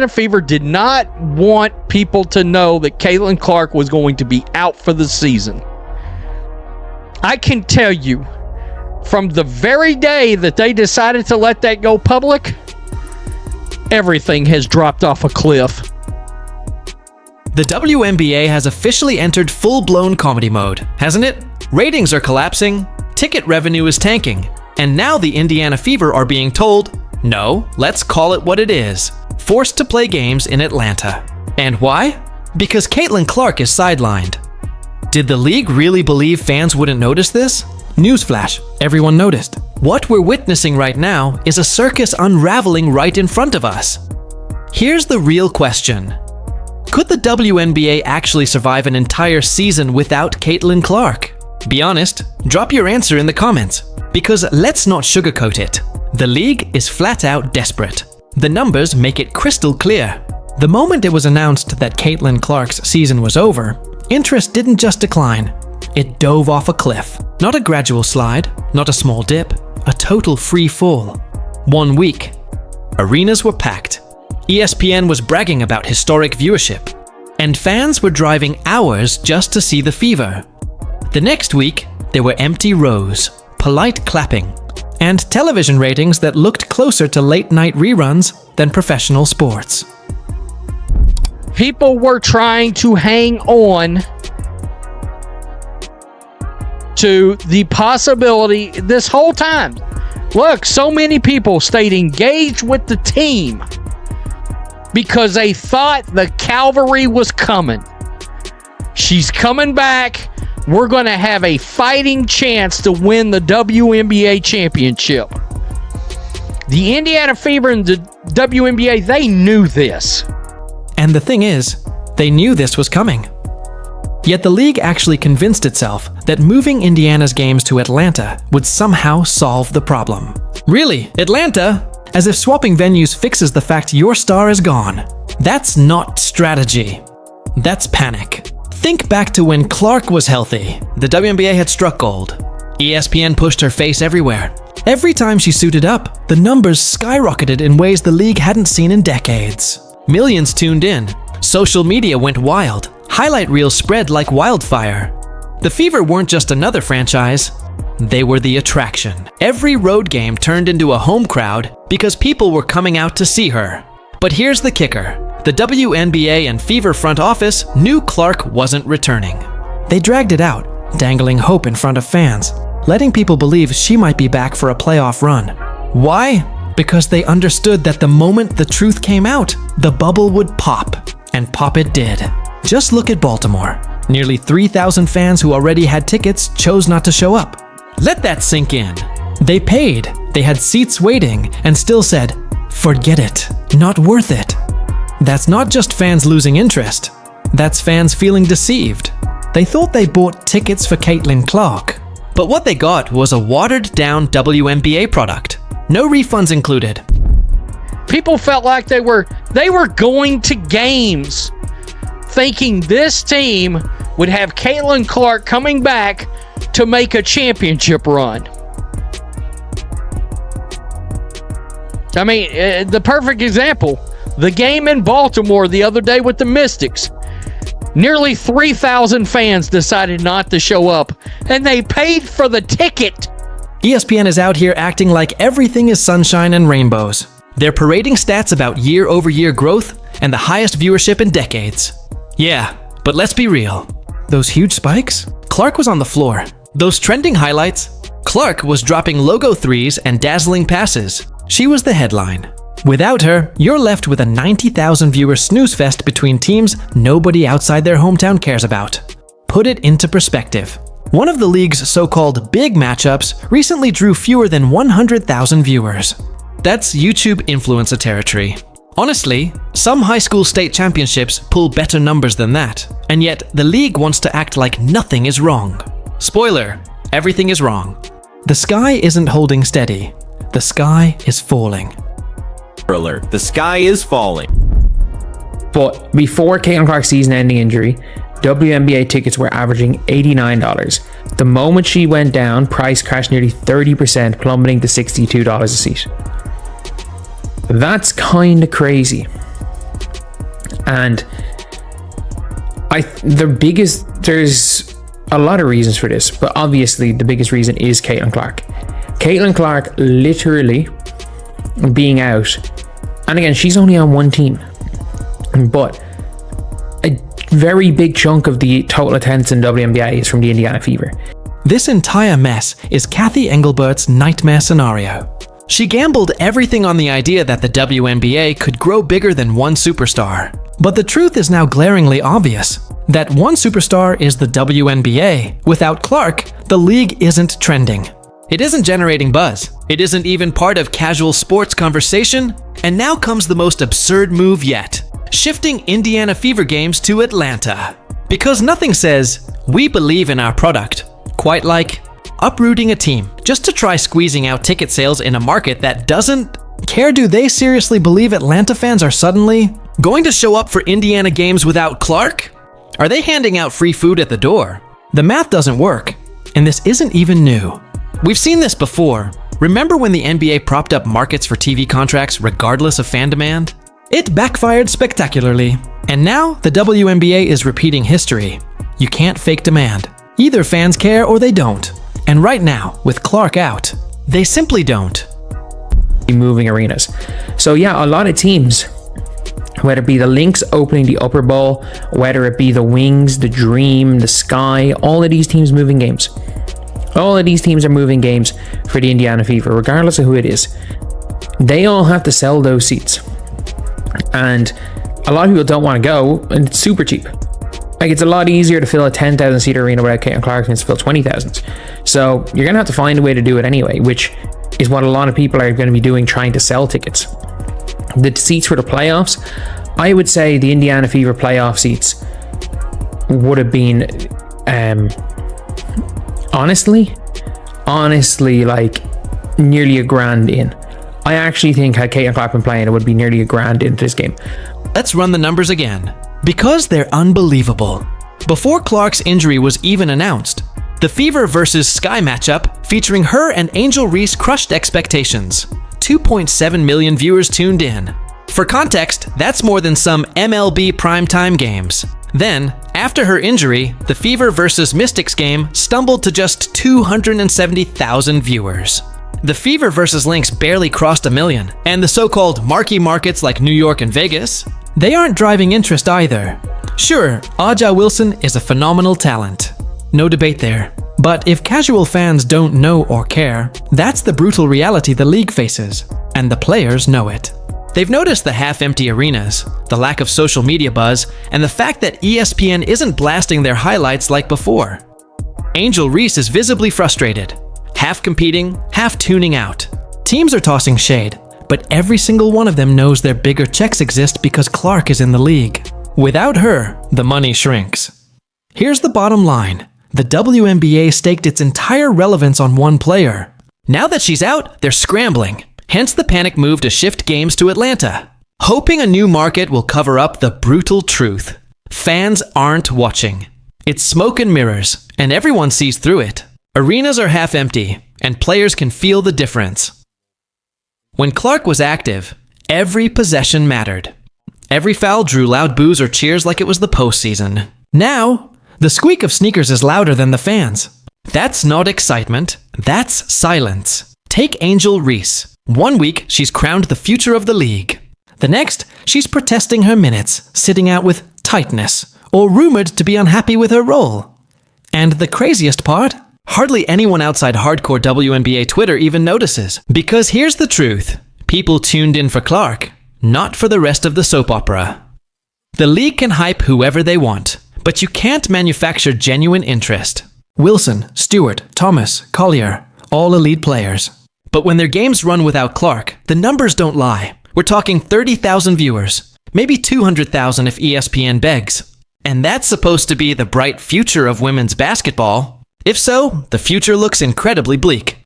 Fever did not want people to know that Caitlin Clark was going to be out for the season. I can tell you, from the very day that they decided to let that go public, everything has dropped off a cliff. The WNBA has officially entered full-blown comedy mode, hasn't it? Ratings are collapsing, ticket revenue is tanking, and now the Indiana Fever are being told, no, let's call it what it is. Forced to play games in Atlanta. And why? Because Caitlin Clark is sidelined. Did the league really believe fans wouldn't notice this? Newsflash, everyone noticed. What we're witnessing right now is a circus unraveling right in front of us. Here's the real question. Could the WNBA actually survive an entire season without Caitlin Clark? Be honest, drop your answer in the comments. Because let's not sugarcoat it. The league is flat out desperate. The numbers make it crystal clear. The moment it was announced that Caitlin Clark's season was over, interest didn't just decline. It dove off a cliff. Not a gradual slide, not a small dip, a total free fall. 1 week. Arenas were packed. ESPN was bragging about historic viewership. And fans were driving hours just to see the Fever. The next week, there were empty rows, polite clapping, and television ratings that looked closer to late-night reruns than professional sports. People were trying to hang on to the possibility this whole time. Look, so many people stayed engaged with the team because they thought the cavalry was coming. She's coming back. We're going to have a fighting chance to win the WNBA championship. The Indiana Fever and the WNBA, they knew this. And the thing is, they knew this was coming. Yet the league actually convinced itself that moving Indiana's games to Atlanta would somehow solve the problem. Really, Atlanta? As if swapping venues fixes the fact your star is gone. That's not strategy. That's panic. Think back to when Clark was healthy. The WNBA had struck gold. ESPN pushed her face everywhere. Every time she suited up, the numbers skyrocketed in ways the league hadn't seen in decades. Millions tuned in. Social media went wild. Highlight reels spread like wildfire. The Fever weren't just another franchise. They were the attraction. Every road game turned into a home crowd because people were coming out to see her. But here's the kicker. The WNBA and Fever front office knew Clark wasn't returning. They dragged it out, dangling hope in front of fans, letting people believe she might be back for a playoff run. Why? Because they understood that the moment the truth came out, the bubble would pop. And pop it did. Just look at Baltimore. Nearly 3,000 fans who already had tickets chose not to show up. Let that sink in. They paid, they had seats waiting, and still said, forget it, not worth it. That's not just fans losing interest. That's fans feeling deceived. They thought they bought tickets for Caitlin Clark. But what they got was a watered-down WNBA product. No refunds included. People felt like they were going to games thinking this team would have Caitlin Clark coming back to make a championship run. I mean, the perfect example, the game in Baltimore the other day with the Mystics. Nearly 3,000 fans decided not to show up, and they paid for the ticket. ESPN is out here acting like everything is sunshine and rainbows. They're parading stats about year-over-year growth and the highest viewership in decades. Yeah, but let's be real. Those huge spikes? Clark was on the floor. Those trending highlights? Clark was dropping logo threes and dazzling passes. She was the headline. Without her, you're left with a 90,000 viewer snooze fest between teams nobody outside their hometown cares about. Put it into perspective. One of the league's so-called big matchups recently drew fewer than 100,000 viewers. That's YouTube influencer territory. Honestly, some high school state championships pull better numbers than that, and yet the league wants to act like nothing is wrong. Spoiler, everything is wrong. The sky isn't holding steady. The sky is falling. Alert, the sky is falling. But before Caitlin Clark's season-ending injury, WNBA tickets were averaging $89. The moment she went down, price crashed nearly 30%, plummeting to $62 a seat. That's kind of crazy. And there's a lot of reasons for this, but obviously the biggest reason is Caitlin Clark. Caitlin Clark literally being out, and again, she's only on one team, but a very big chunk of the total attendance in WNBA is from the Indiana Fever. This entire mess is Kathy Engelbert's nightmare scenario. She gambled everything on the idea that the WNBA could grow bigger than one superstar. But the truth is now glaringly obvious. That one superstar is the WNBA. Without Clark, the league isn't trending. It isn't generating buzz. It isn't even part of casual sports conversation. And now comes the most absurd move yet. Shifting Indiana Fever games to Atlanta. Because nothing says, we believe in our product, quite like uprooting a team just to try squeezing out ticket sales in a market that doesn't care. Do they seriously believe Atlanta fans are suddenly going to show up for Indiana games without Clark? Are they handing out free food at the door? The math doesn't work, and this isn't even new. We've seen this before. Remember when the NBA propped up markets for TV contracts regardless of fan demand? It backfired spectacularly. And now the WNBA is repeating history. You can't fake demand. Either fans care or they don't. And right now, with Clark out, they simply don't. Moving arenas. So yeah, a lot of teams, whether it be the Lynx opening the Upper Bowl, whether it be the Wings, the Dream, the Sky, all of these teams moving games. All of these teams are moving games for the Indiana Fever, regardless of who it is. They all have to sell those seats. And a lot of people don't want to go, and it's super cheap. Like, it's a lot easier to fill a 10,000 seat arena without Caitlin Clark than to fill 20,000. So you're going to have to find a way to do it anyway, which is what a lot of people are going to be doing, trying to sell tickets. The seats for the playoffs, I would say the Indiana Fever playoff seats would have been, honestly, like nearly $1,000 in. I actually think had Caitlin Clark been playing, it would be nearly $1,000 into this game. Let's run the numbers again, because they're unbelievable. Before Clark's injury was even announced, the Fever versus Sky matchup featuring her and Angel Reese crushed expectations. 2.7 million viewers tuned in. For context, that's more than some MLB primetime games. Then, after her injury, the Fever versus Mystics game stumbled to just 270,000 viewers. The Fever versus Lynx barely crossed 1 million, and the so-called marquee markets like New York and Vegas, they aren't driving interest either. Sure, Aja Wilson is a phenomenal talent. No debate there. But if casual fans don't know or care, that's the brutal reality the league faces, and the players know it. They've noticed the half-empty arenas, the lack of social media buzz, and the fact that ESPN isn't blasting their highlights like before. Angel Reese is visibly frustrated, half competing, half tuning out. Teams are tossing shade, but every single one of them knows their bigger checks exist because Clark is in the league. Without her, the money shrinks. Here's the bottom line. The WNBA staked its entire relevance on one player. Now that she's out, they're scrambling. Hence the panic move to shift games to Atlanta, hoping a new market will cover up the brutal truth. Fans aren't watching. It's smoke and mirrors, and everyone sees through it. Arenas are half empty, and players can feel the difference. When Clark was active, every possession mattered. Every foul drew loud boos or cheers like it was the postseason. Now, the squeak of sneakers is louder than the fans. That's not excitement, that's silence. Take Angel Reese. 1 week, she's crowned the future of the league. The next, she's protesting her minutes, sitting out with tightness, or rumored to be unhappy with her role. And the craziest part? Hardly anyone outside hardcore WNBA Twitter even notices. Because here's the truth. People tuned in for Clark, not for the rest of the soap opera. The league can hype whoever they want, but you can't manufacture genuine interest. Wilson, Stewart, Thomas, Collier, all elite players. But when their games run without Clark, the numbers don't lie. We're talking 30,000 viewers, maybe 200,000 if ESPN begs. And that's supposed to be the bright future of women's basketball. If so, the future looks incredibly bleak.